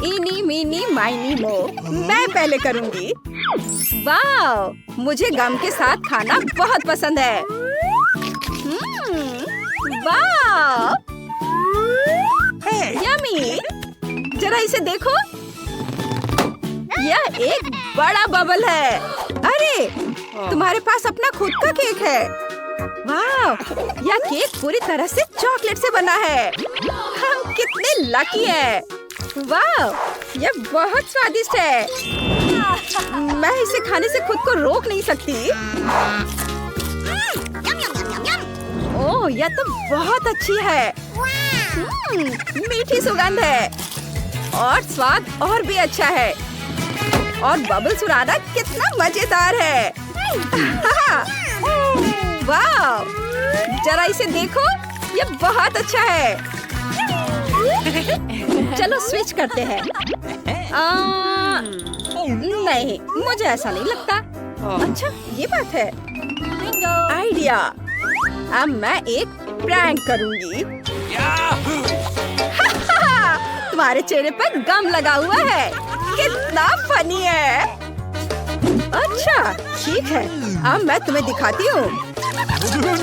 इनी मीनी माइनी मो, मैं पहले करूंगी। वाह, मुझे गम के साथ खाना बहुत पसंद है। वाह, यम्मी। जरा इसे देखो, यह एक बड़ा बबल है। अरे, तुम्हारे पास अपना खुद का केक है। वाह, यह केक पूरी तरह से चॉकलेट से बना है। हम कितने लकी हैं। वाह, यह बहुत स्वादिष्ट है। मैं इसे खाने से खुद को रोक नहीं सकती। ओह, यह तो बहुत अच्छी है। मीठी सुगंध है और स्वाद और भी अच्छा है। और बबल्स उड़ाना कितना मजेदार है। वाह, जरा इसे देखो, यह बहुत अच्छा है। चलो स्विच करते हैं। नहीं, मुझे ऐसा नहीं लगता। अच्छा, ये बात है। आइडिया, अब मैं एक प्रैंक करूंगी। तुम्हारे चेहरे पर गम लगा हुआ है। कितना फनी है। अच्छा, ठीक है, अब मैं तुम्हें दिखाती हूँ।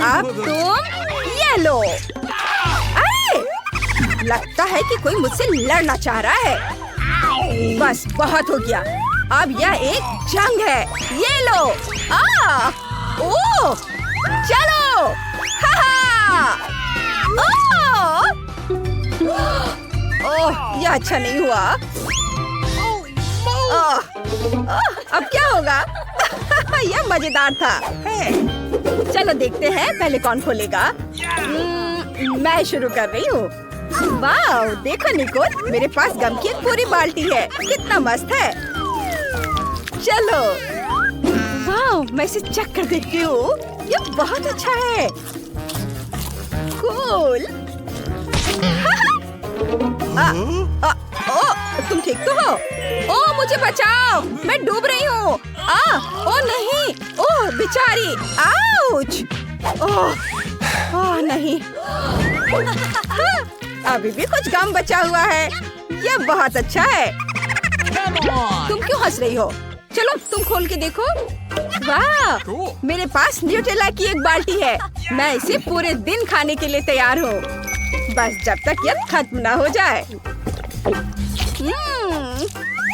अब तुम ये लो। अरे, लगता है कि कोई मुझसे लड़ना चाह रहा है। बस बहुत हो गया। अब यह एक जंग है। ये लो। ओह, चलो। ओह, यह अच्छा नहीं हुआ। अब क्या होगा? यह मजेदार था। चलो देखते हैं पहले कौन खोलेगा। मैं शुरू कर रही हूँ। वाह, देखो निको, मेरे पास गम की एक पूरी बाल्टी है। कितना मस्त है। चलो। वाह, मैं इसे चेक कर देखती हूँ। यह बहुत अच्छा है। कूल। तुम ठीक तो हो? ओह, मुझे बचाओ, मैं डूब रही हूँ। ओह नहीं, ओह बेचारी, आउच। ओह नहीं। अभी भी कुछ गम बचा हुआ है। यह बहुत अच्छा है। तुम क्यों हंस रही हो? चलो तुम खोल के देखो। वाह, मेरे पास न्यूटेला की एक बाल्टी है। मैं इसे पूरे दिन खाने के लिए तैयार हूँ। बस जब तक यह खत्म ना हो जाए।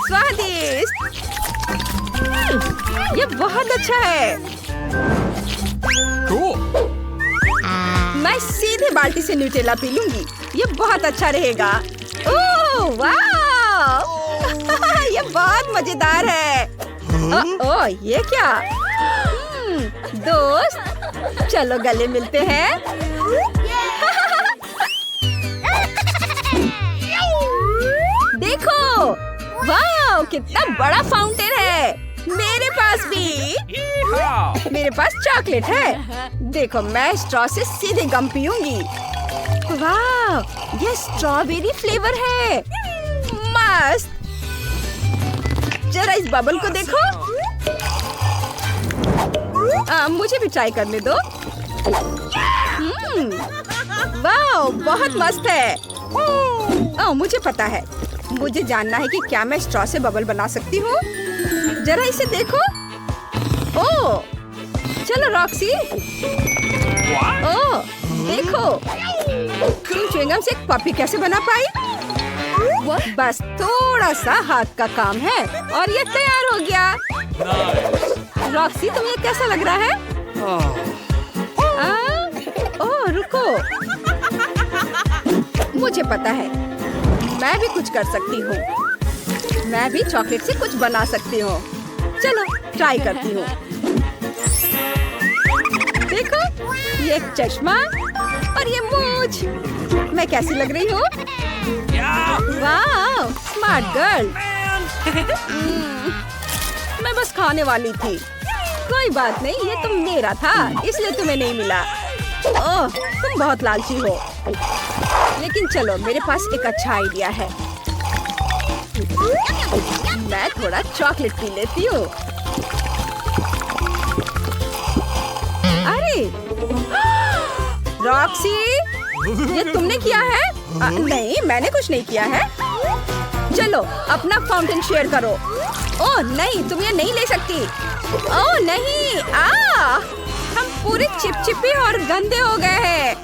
स्वादिष्ट। यह बहुत अच्छा है। मैं सीधे बाल्टी से न्यूटेला पी लूंगी। यह बहुत अच्छा रहेगा। ओह वाह, यह बहुत मजेदार है। ओह, ये क्या? दोस्त, चलो गले मिलते हैं। देखो, वाह, कितना बड़ा फाउंटेन है। मेरे पास भी। मेरे पास चॉकलेट है। देखो, मैं स्ट्रॉ से सीधे गम पीऊंगी। वाह, ये स्ट्रॉबेरी फ्लेवर है। मस्त। जरा इस बबल को देखो। मुझे भी ट्राई करने दो। वाह, बहुत मस्त है। मुझे पता है। मुझे जानना है कि क्या मैं स्ट्रॉ से बबल बना सकती हूँ। जरा इसे देखो। ओह, चलो रॉक्सी। ओह, देखो, तुम च्युइंगम से एक पपी कैसे बना पाई? बस थोड़ा सा हाथ का काम है और ये तैयार हो गया। रॉक्सी, तुम्हें कैसा लग रहा है? ओह, रुको, मुझे पता है, मैं भी कुछ कर सकती हूँ। मैं भी चॉकलेट से कुछ बना सकती हूँ। चलो ट्राई करती हूँ। देखो, ये एक चश्मा और ये मूंछ। मैं कैसी लग रही हूँ? वाह, स्मार्ट गर्ल। मैं बस खाने वाली थी। कोई बात नहीं, ये तुम मेरा था, इसलिए तुम्हें नहीं मिला। ओह, तुम बहुत लालची हो। लेकिन चलो, मेरे पास एक अच्छा आइडिया है। मैं थोड़ा चॉकलेट पी लेती हूँ। अरे रॉक्सी, ये तुमने किया है? नहीं, मैंने कुछ नहीं किया है। चलो अपना फाउंटेन शेयर करो। ओह नहीं, तुम ये नहीं ले सकती। ओह नहीं, हम पूरे चिपचिपे और गंदे हो गए हैं।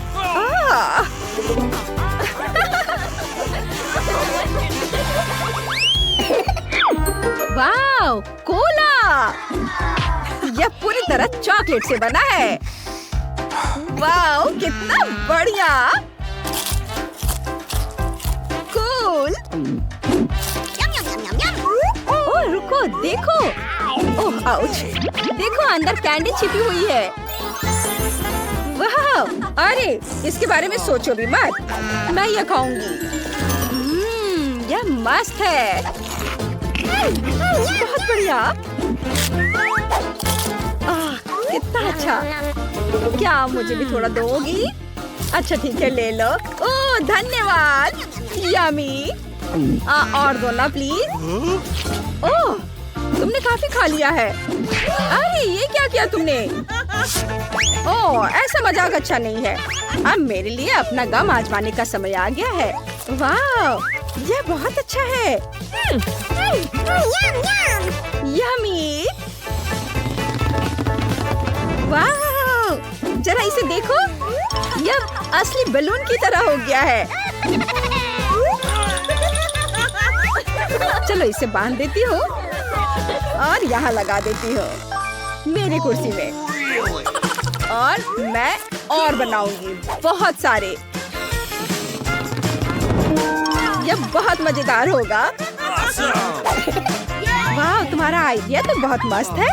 वाव, कोला! यह पूरी तरह चॉकलेट से बना है। वाव, कितना बढ़िया! कूल! ओह रुको, देखो। ओह आउच! देखो अंदर कैंडी छिपी हुई है। वाह! अरे इसके बारे में सोचो भी मत, मैं यह खाऊंगी। यह मस्त है। बहुत बढ़िया। कितना अच्छा। क्या मुझे भी थोड़ा दोगी? अच्छा ठीक है, ले लो। ओह धन्यवाद, यमी। और दो ना प्लीज। ओह तुमने काफी खा लिया है। अरे ये क्या किया तुमने? ओह ऐसा मजाक अच्छा नहीं है। अब मेरे लिए अपना गम आजमाने का समय आ गया है। वाह, यह बहुत अच्छा है। यमी। वाह, जरा इसे देखो, यह असली बलून की तरह हो गया है। चलो इसे बांध देती हूँ और यहाँ लगा देती हूँ मेरी कुर्सी में। और मैं और बनाऊंगी बहुत सारे। यह बहुत मजेदार होगा। वाह, तुम्हारा आइडिया तो बहुत मस्त है।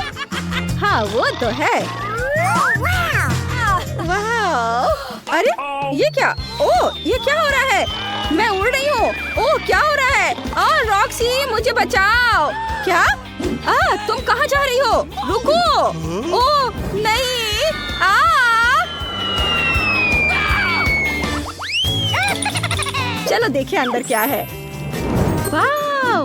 हाँ वो तो है। वाह, अरे ये क्या? ओह ये क्या हो रहा है? मैं उड़ रही हूँ। ओह क्या हो रहा है? रॉक्सी मुझे बचाओ। क्या? तुम कहाँ जा रही हो? रुको। ओह नहीं। चलो देखिए अंदर क्या है। वाह,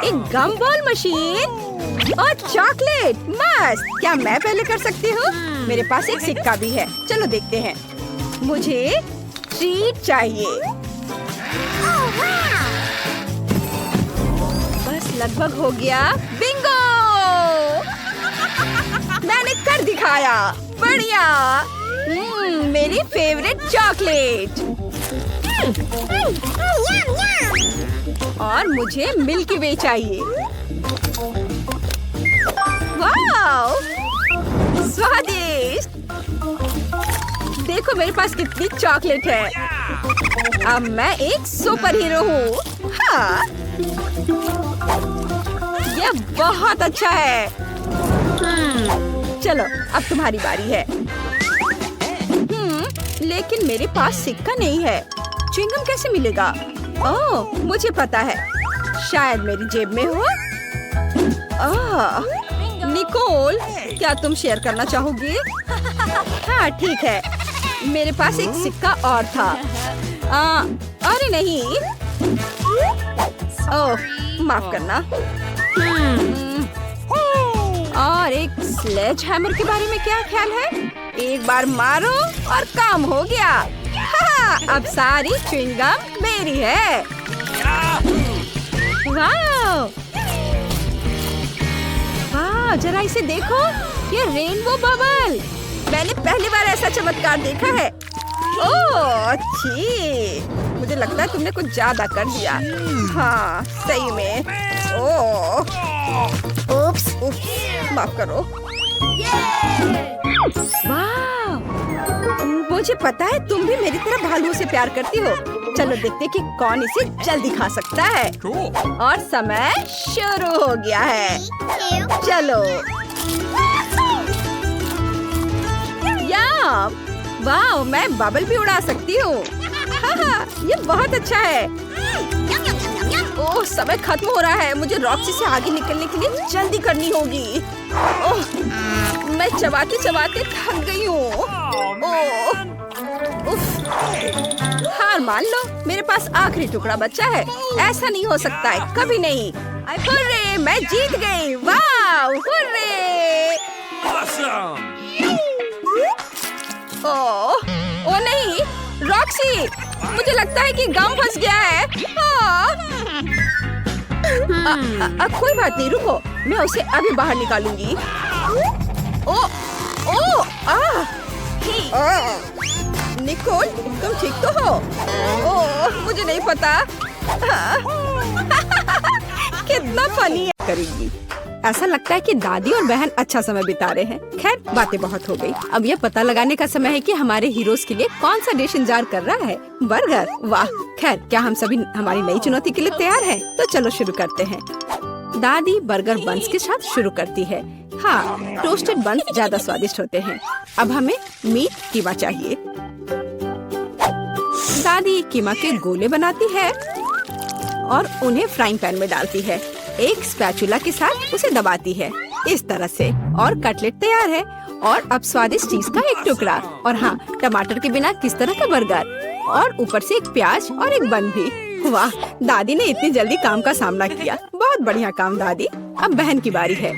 एक गम बॉल मशीन और चॉकलेट। मस्त। क्या मैं पहले कर सकती हूँ? मेरे पास एक सिक्का भी है। चलो देखते हैं। मुझे ट्रीट चाहिए। बस लगभग हो गया। बिंगो! मैंने कर दिखाया। बढ़िया। मेरी फेवरेट चॉकलेट। और मुझे मिल्की वे चाहिए। वाह, स्वादिष्ट। देखो मेरे पास कितनी चॉकलेट है। अब मैं एक सुपर हीरो हूँ। हाँ, यह बहुत अच्छा है। चलो अब तुम्हारी बारी है। लेकिन मेरे पास सिक्का नहीं है। च्युइंगम कैसे मिलेगा? ओह मुझे पता है, शायद मेरी जेब में हो। निकोल, क्या तुम शेयर करना चाहोगी? हाँ ठीक है, मेरे पास एक सिक्का और था। अरे नहीं। ओह माफ करना। और एक स्लेज हैमर के बारे में क्या ख्याल है? एक बार मारो और काम हो गया। अब सारी च्युइंगम मेरी है। वाह, वाह, जरा इसे देखो, ये रेनबो बबल। मैंने पहली बार ऐसा चमत्कार देखा है। ओह अच्छी, मुझे लगता है तुमने कुछ ज्यादा कर दिया। हाँ सही में। ओह उप्स, माफ करो। वाह, मुझे पता है तुम भी मेरी तरह भालू से प्यार करती हो। चलो देखते कि कौन इसे जल्दी खा सकता है। और समय शुरू हो गया है। चलो। याम, वाह, मैं बबल भी उड़ा सकती हूँ। हाँ, ये बहुत अच्छा है। ओह समय खत्म हो रहा है। मुझे रॉक्सी से आगे निकलने के लिए जल्दी करनी होगी। ओह मैं चबाते चबाते थक गई हूँ। ओह हार मान लो, मेरे पास आखिरी टुकड़ा बचा है। ऐसा नहीं हो सकता है, कभी नहीं। हुर्रे, मैं जीत गई। वाह हुर्रे। ओह नहीं, रॉक्सी मुझे लगता है कि गम फंस गया है। कोई बात नहीं, रुको, मैं उसे अभी बाहर निकालूंगी। ओ, ओ, निकोल, तुम ठीक तो हो? ओह, मुझे नहीं पता। कितना फनी है। करेगी। ऐसा लगता है कि दादी और बहन अच्छा समय बिता रहे हैं। खैर, बातें बहुत हो गई। अब यह पता लगाने का समय है कि हमारे हीरोज के लिए कौन सा डिश इंतजार कर रहा है। बर्गर, वाह। खैर, क्या हम सभी हमारी नई चुनौती के लिए तैयार हैं? तो चलो शुरू करते हैं। दादी बर्गर बन्स के साथ शुरू करती है। हाँ, टोस्टेड बन्स ज्यादा स्वादिष्ट होते हैं। अब हमें मीट कीमा चाहिए। दादी कीमा के गोले बनाती है और उन्हें फ्राइंग पैन में डालती है। एक स्पैचुला के साथ उसे दबाती है इस तरह से, और कटलेट तैयार है। और अब स्वादिष्ट चीज का एक टुकड़ा, और हाँ, टमाटर के बिना किस तरह का बर्गर, और ऊपर से एक प्याज और एक बन भी। वाह, दादी ने इतनी जल्दी काम का सामना किया। बहुत बढ़िया काम दादी। अब बहन की बारी है।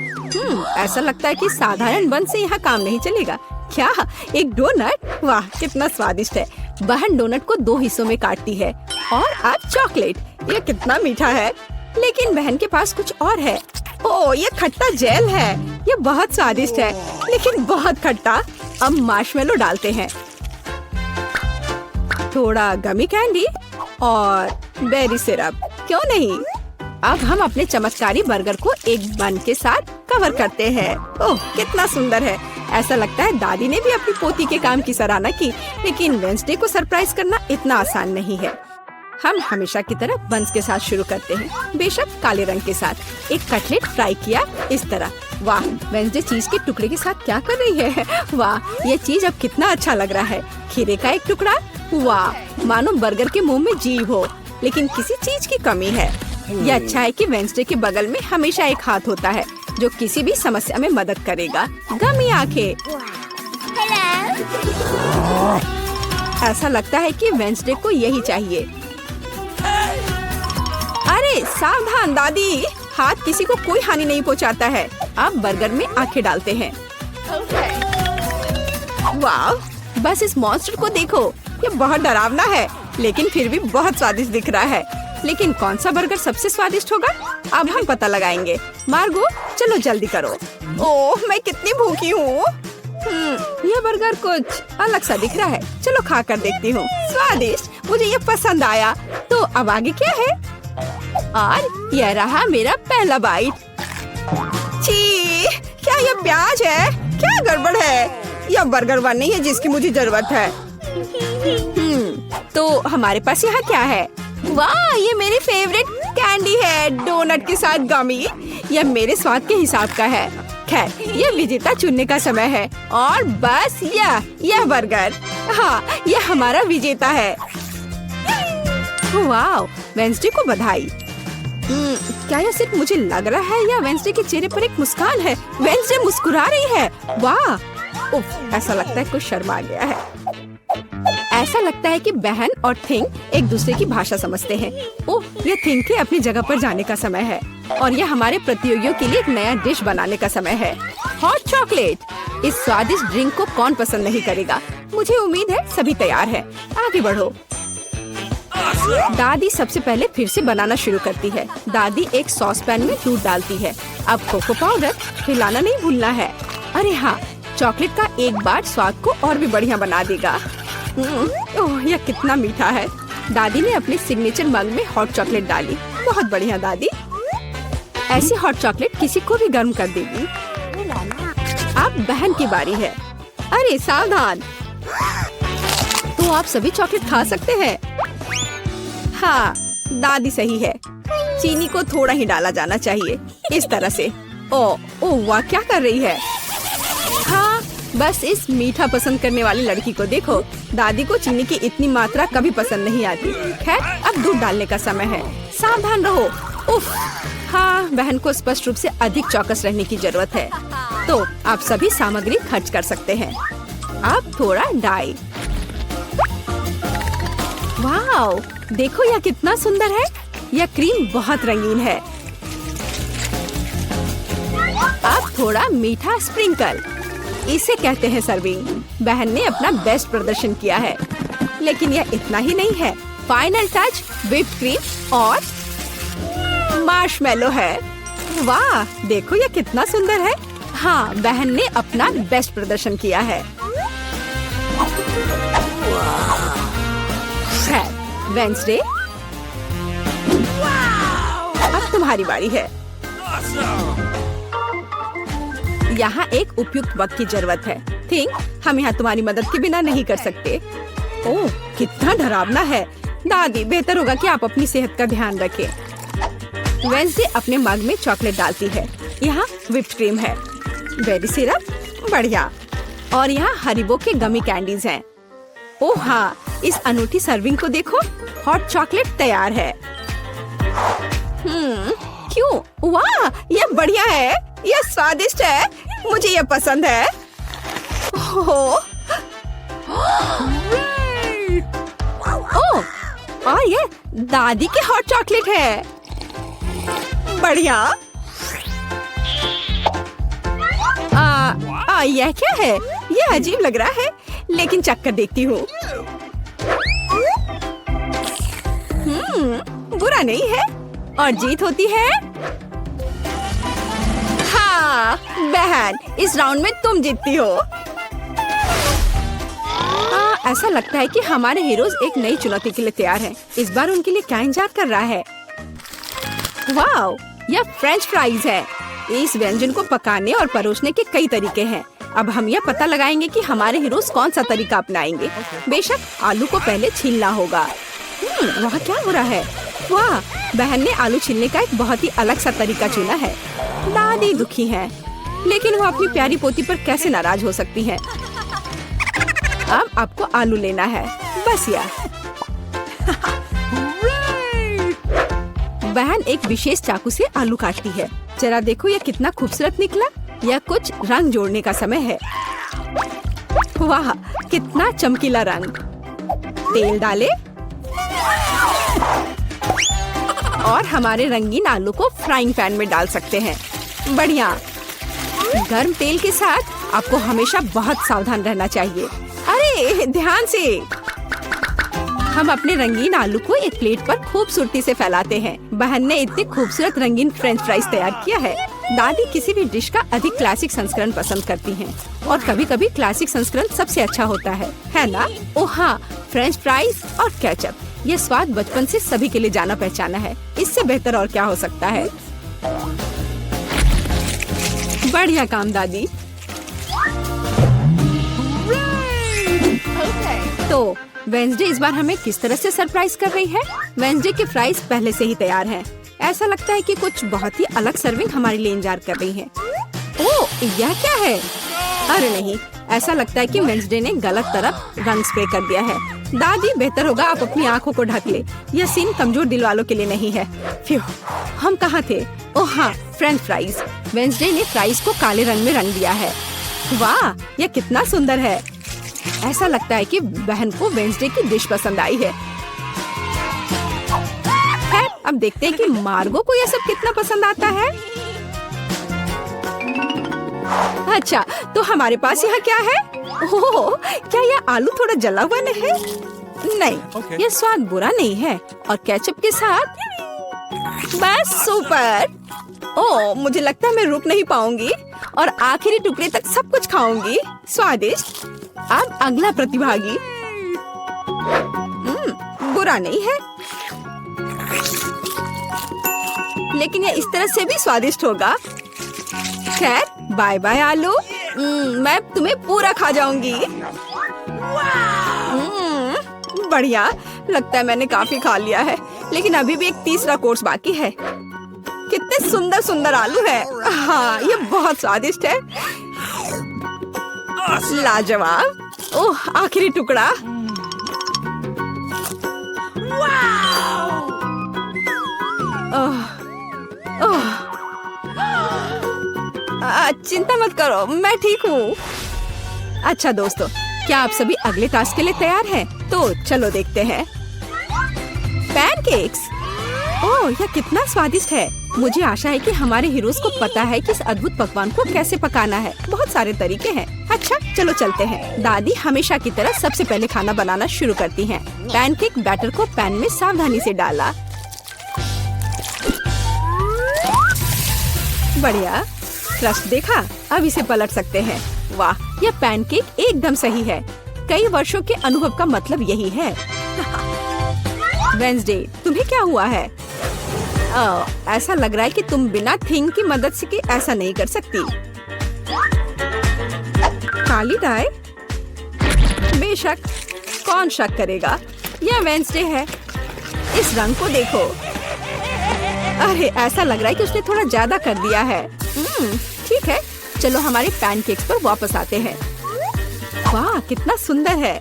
ऐसा लगता है कि साधारण बन से यहाँ काम नहीं चलेगा। क्या, एक डोनट? वाह, कितना स्वादिष्ट है। बहन डोनट को 2 हिस्सों में काटती है। और अब चॉकलेट, ये कितना मीठा है। लेकिन बहन के पास कुछ और है। ओह, ये खट्टा जेल है। ये बहुत स्वादिष्ट है, लेकिन बहुत खट्टा। अब मार्शमेलो डालते हैं, थोड़ा गमी कैंडी और बेरी सिरप। क्यों नहीं? अब हम अपने चमत्कारी बर्गर को एक बन के साथ कवर करते हैं। ओह, कितना सुंदर है। ऐसा लगता है दादी ने भी अपनी पोती के काम की सराहना की। लेकिन वेंसडे को सरप्राइज करना इतना आसान नहीं है। हम हमेशा की तरह बन्स के साथ शुरू करते हैं, बेशक काले रंग के साथ। एक कटलेट फ्राई किया इस तरह। वाह, वेंसडे चीज के टुकड़े के साथ क्या कर रही है? वाह, ये चीज अब कितना अच्छा लग रहा है। खीरे का एक टुकड़ा। वाह, मानो बर्गर के मुंह में जीभ हो, लेकिन किसी चीज की कमी है। यह अच्छा है कि वेंसडे के बगल में हमेशा एक हाथ होता है जो किसी भी समस्या में मदद करेगा। गमी आंखें। ऐसा लगता है कि वेंसडे को यही चाहिए। अरे सावधान दादी, हाथ किसी को कोई हानि नहीं पहुंचाता है। अब बर्गर में आंखें डालते हैं। वाह, बस इस मॉन्स्टर को देखो। ये बहुत डरावना है, लेकिन फिर भी बहुत स्वादिष्ट दिख रहा है। लेकिन कौन सा बर्गर सबसे स्वादिष्ट होगा? अब हम पता लगाएंगे। मार्गो, चलो जल्दी करो। ओह, मैं कितनी भूखी हूँ। यह बर्गर कुछ अलग सा दिख रहा है। चलो खा कर देखती हूँ। स्वादिष्ट, मुझे ये पसंद आया। तो अब आगे क्या है? और यह रहा मेरा पहला बाइट। छी, क्या ये प्याज है? क्या गड़बड़ है? यह बर्गर बन नहीं है जिसकी मुझे जरूरत है। तो हमारे पास यहाँ क्या है? वाह, ये मेरी फेवरेट कैंडी है, डोनट के साथ गमी। यह मेरे स्वाद के हिसाब का है। खैर, यह विजेता चुनने का समय है। और बस यह बर्गर, हाँ, यह हमारा विजेता है। वाह, वेंसडे को बधाई। क्या यह सिर्फ मुझे लग रहा है या वेंसडे के चेहरे पर एक मुस्कान है? वेंसडे मुस्कुरा रही है। वाह, उफ, ऐसा लगता है कुछ शर्मा गया है। ऐसा लगता है कि बहन और थिंग एक दूसरे की भाषा समझते हैं। ओह, ये थिंग के अपनी जगह पर जाने का समय है। और यह हमारे प्रतियोगियों के लिए एक नया डिश बनाने का समय है। Hot chocolate. इस स्वादिष्ट ड्रिंक को कौन पसंद नहीं करेगा? मुझे उम्मीद है सभी तैयार हैं। आगे बढ़ो। दादी सबसे पहले फिर से बनाना शुरू करती है। दादी एक सॉस पैन में दूध डालती है। अब कोको पाउडर हिलाना नहीं भूलना है। अरे हाँ, चॉकलेट का एक बार स्वाद को और भी बढ़िया बना देगा। ओह, यह कितना मीठा है। दादी ने अपने सिग्नेचर मग में हॉट चॉकलेट डाली। बहुत बढ़िया दादी। ऐसी हॉट चॉकलेट किसी को भी गर्म कर देगी। अब बहन की बारी है। अरे सावधान, तो आप सभी चॉकलेट खा सकते हैं। हाँ, दादी सही है। चीनी को थोड़ा ही डाला जाना चाहिए, इस तरह से। ओह वाह, क्या कर रही है? हाँ, बस इस मीठा पसंद करने वाली लड़की को देखो। दादी को चीनी की इतनी मात्रा कभी पसंद नहीं आती। खैर, अब दूध डालने का समय है। सावधान रहो। उफ, हाँ, बहन को स्पष्ट रूप से अधिक चौकस रहने की जरूरत है। तो आप सभी सामग्री खर्च कर सकते हैं। अब थोड़ा डाई। वाओ, देखो यह कितना सुंदर है। यह क्रीम बहुत रंगीन है। अब थोड़ा मीठा स्प्रिंकल, इसे कहते हैं सर्विंग। बहन ने अपना बेस्ट प्रदर्शन किया है। लेकिन यह इतना ही नहीं है। फाइनल टच व्हिप्ड क्रीम और मार्शमेलो है। वाह, देखो यह कितना सुंदर है। हाँ, बहन ने अपना बेस्ट प्रदर्शन किया है। वेंसडे, अब तुम्हारी बारी है। यहाँ एक उपयुक्त वक्त की जरूरत है। थिंक हम यहाँ तुम्हारी मदद के बिना नहीं कर सकते। ओह, कितना डरावना है। दादी, बेहतर होगा कि आप अपनी सेहत का ध्यान रखें। वेंसडे अपने मग में चॉकलेट डालती है। यहाँ व्हिप्ड क्रीम है, बेरी सिरप, बढ़िया, और यहाँ हरिबो के गमी कैंडीज हैं। ओह हाँ, इस अनूठी सर्विंग को देखो, हॉट चॉकलेट तैयार है। क्यों? वाह, यह बढ़िया है, यह स्वादिष्ट है, मुझे यह पसंद है। ओह, और ये दादी के हॉट चॉकलेट है, बढ़िया। यह क्या है? यह अजीब लग रहा है, लेकिन चक्कर देखती हूँ। बुरा नहीं है, और जीत होती है। हाँ बहन, इस राउंड में तुम जीतती हो। ऐसा लगता है कि हमारे हीरोज एक नई चुनौती के लिए तैयार हैं। इस बार उनके लिए क्या इंतजार कर रहा है? वाओ, यह फ्रेंच फ्राइज है। इस व्यंजन को पकाने और परोसने के कई तरीके हैं। अब हम यह पता लगाएंगे कि हमारे हीरोज कौन सा तरीका अपनाएंगे। बेशक आलू को पहले छीलना होगा। वहाँ क्या हो रहा है? वाह, बहन ने आलू छीलने का एक बहुत ही अलग सा तरीका चुना है। दादी दुखी है, लेकिन वो अपनी प्यारी पोती पर कैसे नाराज हो सकती है। अब आपको आलू लेना है, बस यह। बहन एक विशेष चाकू से आलू काटती है। जरा देखो यह कितना खूबसूरत निकला। यह कुछ रंग जोड़ने का समय है। वाह, कितना चमकीला रंग। तेल डाले और हमारे रंगीन आलू को फ्राइंग पैन में डाल सकते हैं। बढ़िया। गर्म तेल के साथ आपको हमेशा बहुत सावधान रहना चाहिए। अरे ध्यान से। हम अपने रंगीन आलू को एक प्लेट पर खूबसूरती से फैलाते हैं। बहन ने इतने खूबसूरत रंगीन फ्रेंच फ्राइज तैयार किया है। दादी किसी भी डिश का अधिक क्लासिक संस्करण पसंद करती हैं, और कभी-कभी क्लासिक संस्करण सबसे अच्छा होता है ना? ओह हाँ, फ्रेंच फ्राइज और केचप, यह स्वाद बचपन से सभी के लिए जाना पहचाना है। इससे बेहतर और क्या हो सकता है? बढ़िया काम दादी। तो वेंसडे इस बार हमें किस तरह से सरप्राइज कर रही है? वेंसडे के फ्राइज पहले से ही तैयार हैं। ऐसा लगता है कि कुछ बहुत ही अलग सर्विंग हमारे लिए इंतजार कर रही है। ओह, यह क्या है? अरे नहीं, ऐसा लगता है कि वेंसडे ने गलत तरफ रंग स्प्रे कर दिया है। दादी, बेहतर होगा आप अपनी आंखों को ढक ले। यह सीन कमजोर दिल वालों के लिए नहीं है। फ्यू, हम कहाँ थे? ओह हाँ, फ्रेंच फ्राइज। वेंसडे ने फ्राइज को काले रंग में रंग दिया है। वाह, यह कितना सुंदर है। ऐसा लगता है कि बहन को वेंसडे की डिश पसंद आई है। खैर, अब देखते हैं कि मार्गो को यह सब कितना पसंद आता है। अच्छा, तो हमारे पास यहाँ क्या है? ओह, क्या यह आलू थोड़ा जला हुआ नहीं है? नहीं, यह स्वाद बुरा नहीं है, और केचप के साथ बस सुपर। ओह, मुझे लगता है मैं रुक नहीं पाऊंगी और आखिरी टुकड़े तक सब कुछ खाऊंगी। स्वादिष्ट। अब अगला प्रतिभागी। बुरा नहीं है, लेकिन यह इस तरह से भी स्वादिष्ट होगा। खैर, बाय बाय आलू। मैं तुम्हें पूरा खा जाऊंगी। बढ़िया, लगता है मैंने काफी खा लिया है, लेकिन अभी भी एक तीसरा कोर्स बाकी है। कितने सुंदर सुंदर आलू है। हाँ, ये बहुत स्वादिष्ट है। लाजवाब। ओह, आखिरी टुकड़ा। चिंता मत करो, मैं ठीक हूँ। अच्छा दोस्तों, क्या आप सभी अगले टास्क के लिए तैयार हैं? तो चलो देखते हैं। पैनकेक्स। ओह, यह कितना स्वादिष्ट है। मुझे आशा है कि हमारे हीरोज को पता है कि इस अद्भुत पकवान को कैसे पकाना है। बहुत सारे तरीके हैं। अच्छा, चलो चलते हैं। दादी हमेशा की तरह सबसे पहले खाना बनाना शुरू करती हैं। पैनकेक बैटर को पैन में सावधानी से डाला। बढ़िया, क्रस्ट देखा? अब इसे पलट सकते हैं। वाह, यह पैनकेक एकदम सही है। कई वर्षों के अनुभव का मतलब यही है। वेंसडे, तुम्हें क्या हुआ है? ऐसा लग रहा है कि तुम बिना थिंग की मदद से ऐसा नहीं कर सकती। काली डाई? बेशक, कौन शक करेगा? यह वेंसडे है। इस रंग को देखो। अरे, ऐसा लग रहा है कि उसने थोड़ा ज्यादा कर दिया है। ठीक है, चलो हमारे पैनकेक्स पर वापस आते हैं। वाह, कितना सुंदर है।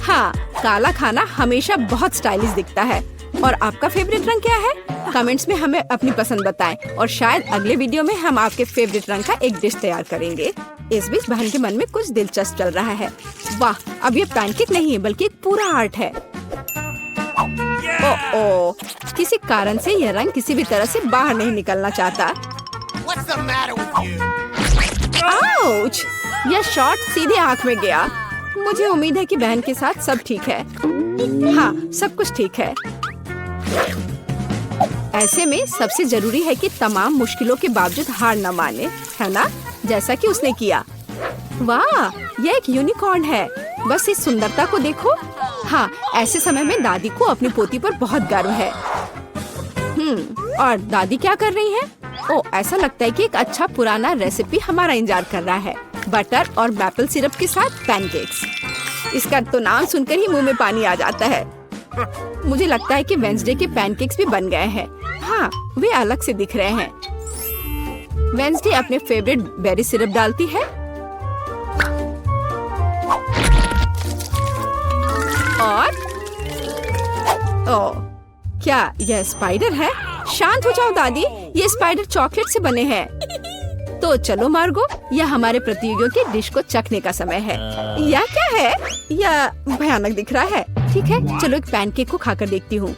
हाँ, काला खाना हमेशा बहुत स्टाइलिश दिखता है। और आपका फेवरेट रंग क्या है? कमेंट्स में हमें अपनी पसंद बताएं और शायद अगले वीडियो में हम आपके फेवरेट रंग का एक डिश तैयार करेंगे। इस बीच बहन के मन में कुछ दिलचस्प चल रहा है। वाह, अब ये पैनकेक नहीं है बल्कि एक पूरा आर्ट है। ओह, किसी कारण से यह रंग किसी भी तरह से बाहर नहीं निकलना चाहता। आउच! यह शॉट सीधे आँख में गया। मुझे उम्मीद है कि बहन के साथ सब ठीक है। हाँ, सब कुछ ठीक है। ऐसे में सबसे जरूरी है कि तमाम मुश्किलों के बावजूद हार न माने, है ना? जैसा कि उसने किया। वाह, यह एक यूनिकॉर्न है। बस इस सुंदरता को देखो। हाँ, ऐसे समय में दादी को अपनी पोती पर बहुत गर्व है। और दादी क्या कर रही है? ओह, ऐसा लगता है कि एक अच्छा पुराना रेसिपी हमारा इंतजार कर रहा है। बटर और मैपल सिरप के साथ पैनकेक्स। इसका तो नाम सुनकर ही मुंह में पानी आ जाता है। मुझे लगता है कि वेंसडे के पैनकेक्स भी बन गए हैं। हाँ, वे अलग से दिख रहे हैं। वेंसडे अपने फेवरेट बेरी सिरप डालती है और ओह, क्या यह स्पाइडर है? शांत हो जाओ दादी, ये स्पाइडर चॉकलेट से बने हैं। तो चलो मार्गो, यह हमारे प्रतियोगियों की डिश को चखने का समय है। यह क्या है? यह भयानक दिख रहा है। ठीक है, चलो एक पैनकेक को खाकर देखती हूँ।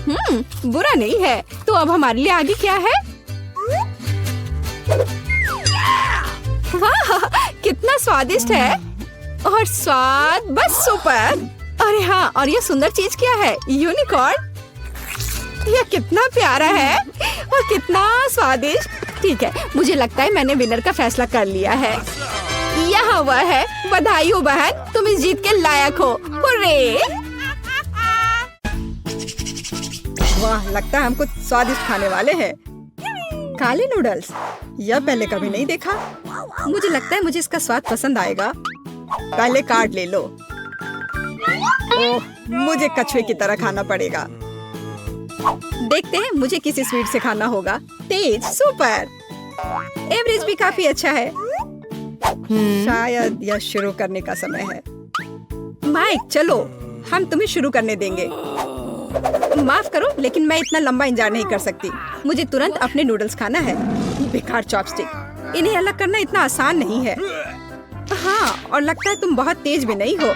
बुरा नहीं है। तो अब हमारे लिए आगे क्या है? वाह, कितना स्वादिष्ट है। और स्वाद बस सुपर। अरे हाँ, और ये सुंदर चीज क्या है? यूनिकॉर्न। यह कितना प्यारा है और कितना स्वादिष्ट। ठीक है, मुझे लगता है मैंने विनर का फैसला कर लिया है। यहाँ वह है। बधाई हो बहन, तुम इस जीत के लायक हो। हुर्रे! वाह, लगता है हम कुछ स्वादिष्ट खाने वाले हैं। काले नूडल्स, यह पहले कभी नहीं देखा। मुझे लगता है मुझे इसका स्वाद पसंद आएगा। पहले कार्ड ले लो। ओह, मुझे कछुए की तरह खाना पड़ेगा। देखते हैं, मुझे किसी स्वीट से खाना होगा। तेज, सुपर। एवरेज भी काफी अच्छा है। शायद यह शुरू करने का समय है। माइक, चलो हम तुम्हें शुरू करने देंगे। माफ करो, लेकिन मैं इतना लंबा इंतजार नहीं कर सकती। मुझे तुरंत अपने नूडल्स खाना है। बेकार चॉपस्टिक, इन्हें अलग करना इतना आसान नहीं है। हाँ, और लगता है तुम बहुत तेज भी नहीं हो।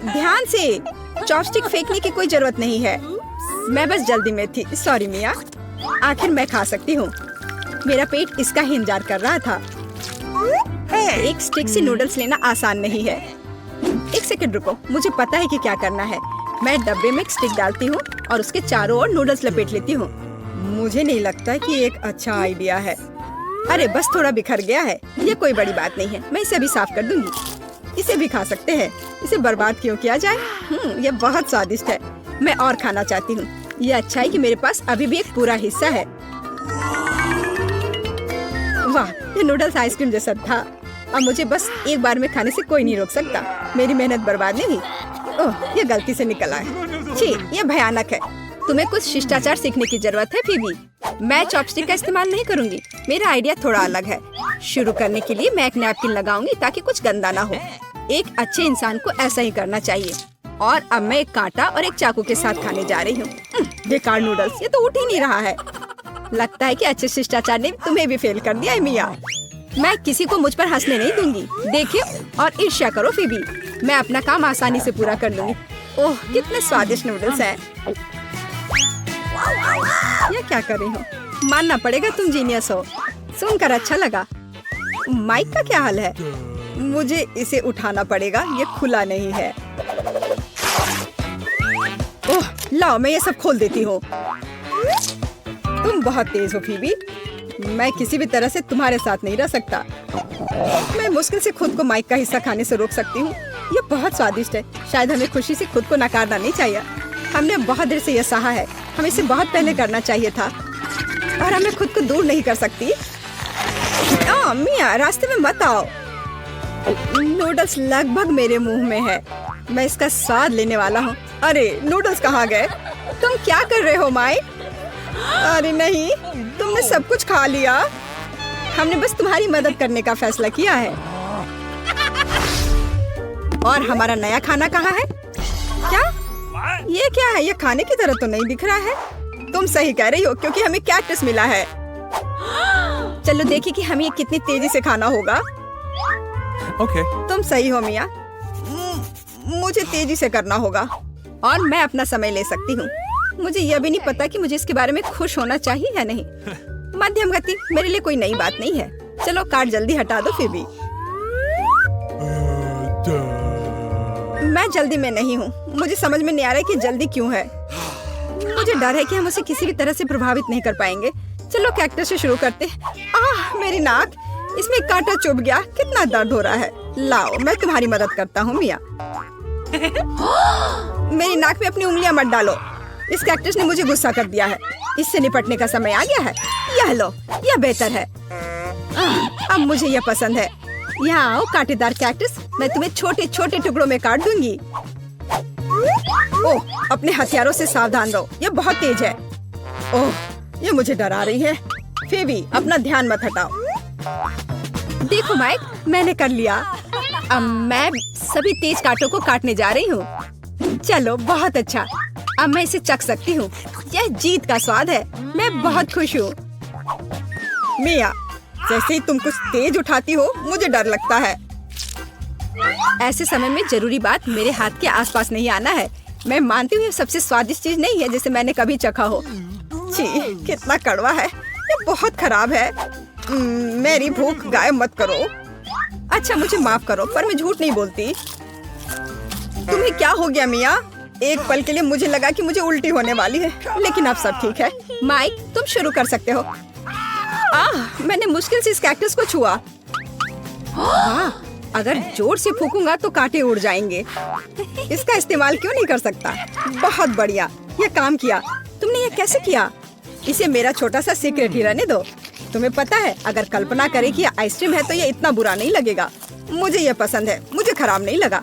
ध्यान से, चॉपस्टिक फेंकने की कोई जरूरत नहीं है। मैं बस जल्दी में थी। सॉरी मिया। आखिर मैं खा सकती हूँ। मेरा पेट इसका ही इंतजार कर रहा था। एक स्टिक से नूडल्स लेना आसान नहीं है। एक सेकंड रुको, मुझे पता है कि क्या करना है। मैं डब्बे में एक स्टिक डालती हूँ और उसके चारों ओर नूडल्स लपेट लेती हूँ। मुझे नहीं लगता कि ये एक अच्छा आइडिया है। अरे बस थोड़ा बिखर गया है। ये कोई बड़ी बात नहीं है, मैं इसे अभी साफ कर दूंगी। इसे भी खा सकते हैं। इसे बर्बाद क्यों किया जाए? ये बहुत स्वादिष्ट है। मैं और खाना चाहती हूँ। ये अच्छा है कि मेरे पास अभी भी एक पूरा हिस्सा है। वाह, ये नूडल्स आइसक्रीम जैसा था। अब मुझे बस एक बार में खाने से कोई नहीं रोक सकता। मेरी मेहनत बर्बाद नहीं हुई। ओह, ये गलती से निकला है। छी, ये भयानक है। तुम्हें कुछ शिष्टाचार सीखने की जरूरत है फीबी। मैं चॉपस्टिक का इस्तेमाल नहीं करूंगी। मेरा आइडिया थोड़ा अलग है। शुरू करने के लिए मैं एक नैपकिन लगाऊंगी ताकि कुछ गंदा ना हो। एक अच्छे इंसान को ऐसा ही करना चाहिए। और अब मैं एक कांटा और एक चाकू के साथ खाने जा रही हूँ। बेकार नूडल्स, ये तो उठ ही नहीं रहा है। लगता है कि अच्छे शिष्टाचार ने तुम्हें भी फेल कर दिया है मिया। मैं किसी को मुझ पर हंसने नहीं दूंगी। देखिए और ईर्ष्या करो फीबी। मैं अपना काम आसानी से पूरा कर लूंगी। ओह, कितने स्वादिष्ट नूडल्स हैं। ये क्या कर रही हो? मानना पड़ेगा तुम जीनियस हो। सुनकर अच्छा लगा। माइक का क्या हाल है? मुझे इसे उठाना पड़ेगा, ये खुला नहीं है। ओह, लाओ मैं ये सब खोल देती हूँ। तुम बहुत तेज हो फीबी। मैं किसी भी तरह से तुम्हारे साथ नहीं रह सकता। मैं मुश्किल से खुद को माइक का हिस्सा खाने से रोक सकती हूँ। ये बहुत स्वादिष्ट है। शायद हमें खुशी से खुद को नकारना नहीं चाहिए। हमने बहुत देर से यह सहा है। हमें इसे बहुत पहले करना चाहिए था और हमें खुद को दूर नहीं कर सकती। मिया, रास्ते में मत आओ। नूडल्स लगभग मेरे मुंह में है। मैं इसका स्वाद लेने वाला हूँ। अरे नूडल्स कहाँ गए? तुम क्या कर रहे हो माइक? अरे नहीं, तुमने सब कुछ खा लिया। हमने बस तुम्हारी मदद करने का फैसला किया है। और हमारा नया खाना कहाँ है? क्या? ये क्या है? ये खाने की तरह तो नहीं दिख रहा है। तुम सही कह रही हो क्योंकि हमें कैक्टस मिला है। चलो देखिए कि हमें ये कितनी तेजी से खाना होगा। Okay. तुम सही हो मिया। मुझे तेजी से करना होगा और मैं अपना समय ले सकती हूँ। मुझे यह भी नहीं पता कि मुझे इसके बारे में खुश होना चाहिए या नहीं। मध्यम गति मेरे लिए कोई नई बात नहीं है। चलो कार्ड जल्दी हटा दो। फिर भी मैं जल्दी में नहीं हूँ। मुझे समझ में नहीं आ रहा है कि जल्दी क्यों है। मुझे डर है कि हम उसे किसी भी तरह से प्रभावित नहीं कर पाएंगे। चलो कैक्टस से शुरू करते। मेरी नाक, इसमें कांटा चुभ गया। कितना दर्द हो रहा है। लाओ मैं तुम्हारी मदद करता हूँ मिया। मेरी नाक में अपनी उंगलियां मत डालो। इस कैक्टस ने मुझे गुस्सा कर दिया है। इससे निपटने का समय आ गया है। यह लो, यह बेहतर है। अब मुझे यह पसंद है। यहाँ आओ कांटेदार कैक्टस, मैं तुम्हें छोटे छोटे टुकड़ों में काट दूंगी। ओह, अपने हथियारों से सावधान रहो, यह बहुत तेज है। ओह, ये मुझे डरा रही है। फेबी, अपना ध्यान मत हटाओ। देखो माइक, मैंने कर लिया। अब मैं सभी तेज कांटों को काटने जा रही हूँ। चलो बहुत अच्छा। अब मैं इसे चख सकती हूँ। यह जीत का स्वाद है। मैं बहुत खुश हूँ। मिया, जैसे ही तुम कुछ तेज उठाती हो मुझे डर लगता है। ऐसे समय में जरूरी बात मेरे हाथ के आसपास नहीं आना है। मैं मानती हूँ ये सबसे स्वादिष्ट चीज नहीं है जिसे मैंने कभी चखा हो। छी, कितना कड़वा है। ये बहुत खराब है। मेरी भूख गायब मत करो। अच्छा मुझे माफ करो, पर मैं झूठ नहीं बोलती। तुम्हें क्या हो गया मिया? एक पल के लिए मुझे लगा कि मुझे उल्टी होने वाली है, लेकिन अब सब ठीक है। माइक, तुम शुरू कर सकते हो। मैंने मुश्किल से इस कैक्टस को छुआ। अगर जोर से फूकूंगा तो कांटे उड़ जाएंगे। इसका इस्तेमाल क्यों नहीं कर सकता? बहुत बढ़िया, ये काम किया। तुमने ये कैसे किया? इसे मेरा छोटा सा सीक्रेट ही रहने दो। तुम्हें पता है, अगर कल्पना करे कि आइसक्रीम है तो ये इतना बुरा नहीं लगेगा। मुझे ये पसंद है। मुझे खराब नहीं लगा।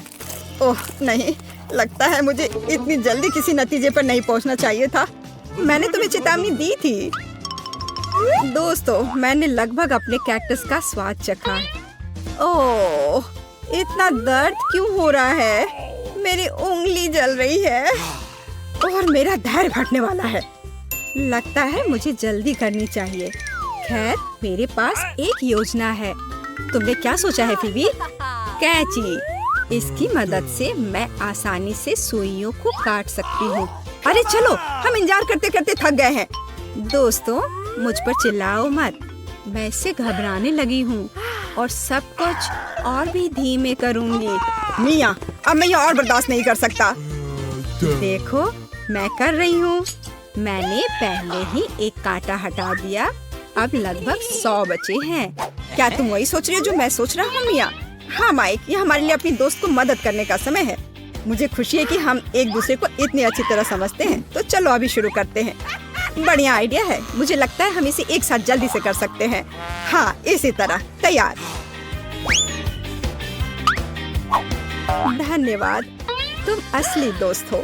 ओह नहीं, लगता है मुझे इतनी जल्दी किसी नतीजे पर नहीं पहुंचना चाहिए था। मैंने तुम्हें चेतावनी दी थी। दोस्तों, मैंने लगभग अपने कैक्टस का स्वाद चखा। ओह, इतना दर्द क्यों हो रहा है? मेरी उंगली जल रही है और मेरा धैर्य घटने वाला है। लगता है मुझे जल्दी करनी चाहिए। खैर, मेरे पास एक योजना है। तुमने क्या सोचा है फीबी? कैंची। इसकी मदद से मैं आसानी से सुइयों को काट सकती हूँ। अरे चलो, हम इंतजार करते करते थक गए हैं। दोस्तों, मुझ पर चिल्लाओ मत। मैं इससे घबराने लगी हूँ और सब कुछ और भी धीमे करूँगी। मिया, अब मैं ये और बर्दाश्त नहीं कर सकता। देखो, मैं कर रही हूँ। मैंने पहले ही एक कांटा हटा दिया। अब लगभग 100 बचे हैं। क्या तुम वही सोच रही हो जो मैं सोच रहा हूँ मिया? हाँ माइक, ये हमारे लिए अपनी दोस्त को मदद करने का समय है। मुझे खुशी है कि हम एक दूसरे को इतनी अच्छी तरह समझते हैं। तो चलो अभी शुरू करते हैं। बढ़िया आइडिया है। मुझे लगता है हम इसे एक साथ जल्दी से कर सकते हैं। हाँ, इसी तरह। तैयार। धन्यवाद, तुम असली दोस्त हो।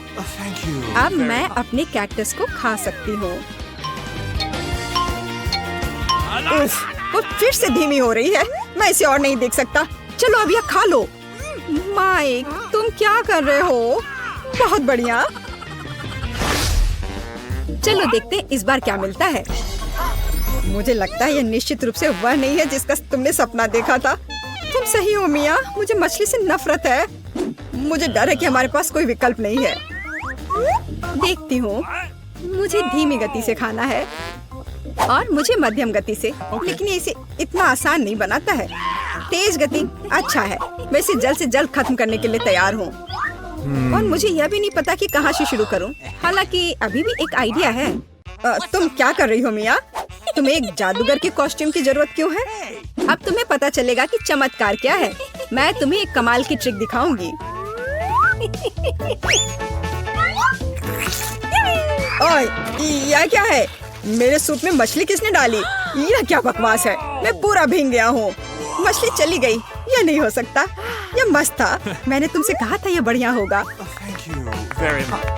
अब मैं अपने कैक्टस को खा सकती हूँ। वो फिर से धीमी हो रही है। मैं इसे और नहीं देख सकता। चलो अब यह खा लो। माइक, तुम क्या कर रहे हो? बहुत बढ़िया। चलो देखते हैं इस बार क्या मिलता है। मुझे लगता है यह निश्चित रूप से वह नहीं है जिसका तुमने सपना देखा था। तुम सही हो मिया, मुझे मछली से नफरत है। मुझे डर है कि हमारे पास कोई विकल्प नहीं है। देखती हूँ। मुझे धीमी गति से खाना है और मुझे मध्यम गति से, लेकिन ये इसे इतना आसान नहीं बनाता है। तेज गति अच्छा है, मैं इसे जल्द से जल्द खत्म करने के लिए तैयार हूँ। और मुझे यह भी नहीं पता कि कहाँ से शुरू करूँ। हालांकि अभी भी एक आइडिया है। तुम क्या कर रही हो मिया? तुम्हें एक जादूगर के कॉस्ट्यूम की जरूरत क्यों है? अब तुम्हें पता चलेगा कि चमत्कार क्या है। मैं तुम्हें एक कमाल की ट्रिक दिखाऊंगी। ओए, यह क्या है? मेरे सूप में मछली किसने डाली? यह क्या बकवास है? मैं पूरा भीग गया हूँ। मछली चली गई। यह नहीं हो सकता। यह मस्त था। मैंने तुमसे कहा था यह बढ़िया होगा। Thank you very much.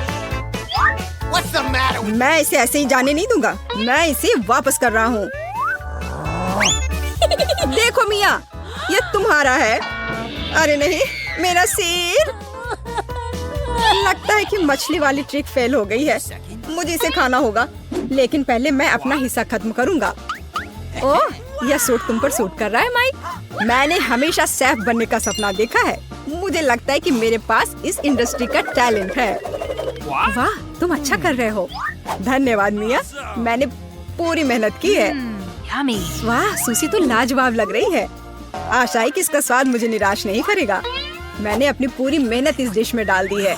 मैं इसे ऐसे ही जाने नहीं दूंगा। मैं इसे वापस कर रहा हूँ। देखो मिया, यह तुम्हारा है। अरे नहीं, मेरा सिर। लगता है कि मछली वाली ट्रिक फेल हो गई है। मुझे इसे खाना होगा, लेकिन पहले मैं अपना हिस्सा खत्म करूंगा। ओह, यह सूट तुम पर सूट कर रहा है माइक। मैंने हमेशा शेफ बनने का सपना देखा है। मुझे लगता है कि मेरे पास इस इंडस्ट्री का टैलेंट है। वाह, तुम अच्छा कर रहे हो। धन्यवाद मिया, मैंने पूरी मेहनत की है। वाह, सुशी तो लाजवाब लग रही है। आशा है कि इसका स्वाद मुझे निराश नहीं करेगा। मैंने अपनी पूरी मेहनत इस डिश में डाल दी है।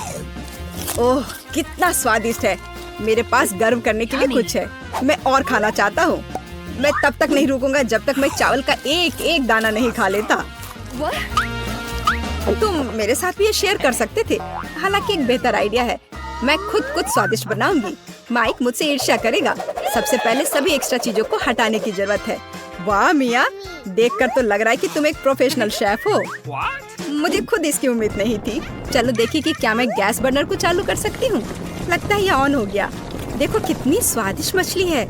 ओह, कितना स्वादिष्ट है। मेरे पास गर्व करने के लिए कुछ है। मैं और खाना चाहता हूँ। मैं तब तक नहीं रुकूंगा जब तक मैं चावल का एक एक दाना नहीं खा लेता। तुम मेरे साथ भी ये शेयर कर सकते थे। हालांकि एक बेहतर आइडिया है। मैं खुद कुछ स्वादिष्ट बनाऊंगी। माइक मुझसे ईर्ष्या करेगा। सबसे पहले सभी एक्स्ट्रा चीजों को हटाने की जरूरत है। वाह मिया, देखकर तो लग रहा है कि तुम एक प्रोफेशनल शेफ हो। मुझे खुद इसकी उम्मीद नहीं थी। चलो देखिए कि क्या मैं गैस बर्नर को चालू कर सकती हूँ। लगता है ये ऑन हो गया। देखो कितनी स्वादिष्ट मछली है।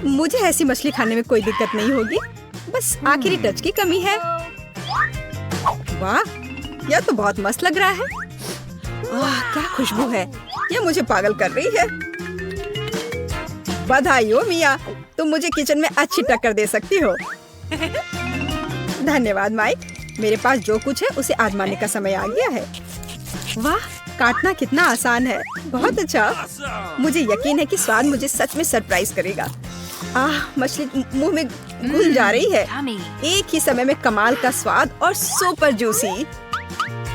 मुझे ऐसी मछली खाने में कोई दिक्कत नहीं होगी। बस आखिरी टच की कमी है। वाह, यह तो बहुत मस्त लग रहा है। वाह, क्या खुशबू है। यह मुझे पागल कर रही है। बधाई हो मिया, तुम मुझे किचन में अच्छी टक्कर दे सकती हो। धन्यवाद माइक। मेरे पास जो कुछ है उसे आजमाने का समय आ गया है। वाह, काटना कितना आसान है। बहुत अच्छा। मुझे यकीन है कि स्वाद मुझे सच में सरप्राइज करेगा। मछली मुंह में घुल जा रही है। एक ही समय में कमाल का स्वाद और सुपर जूसी।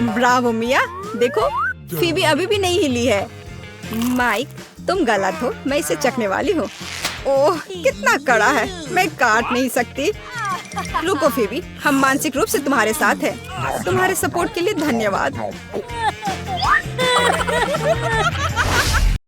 ब्रावो मिया, देखो फीबी अभी भी नहीं हिली है। माइक, तुम गलत हो। मैं इसे चखने वाली हूँ। ओह, कितना कड़ा है। मैं काट नहीं सकती। रुको फीबी, हम मानसिक रूप से तुम्हारे साथ हैं। तुम्हारे सपोर्ट के लिए धन्यवाद।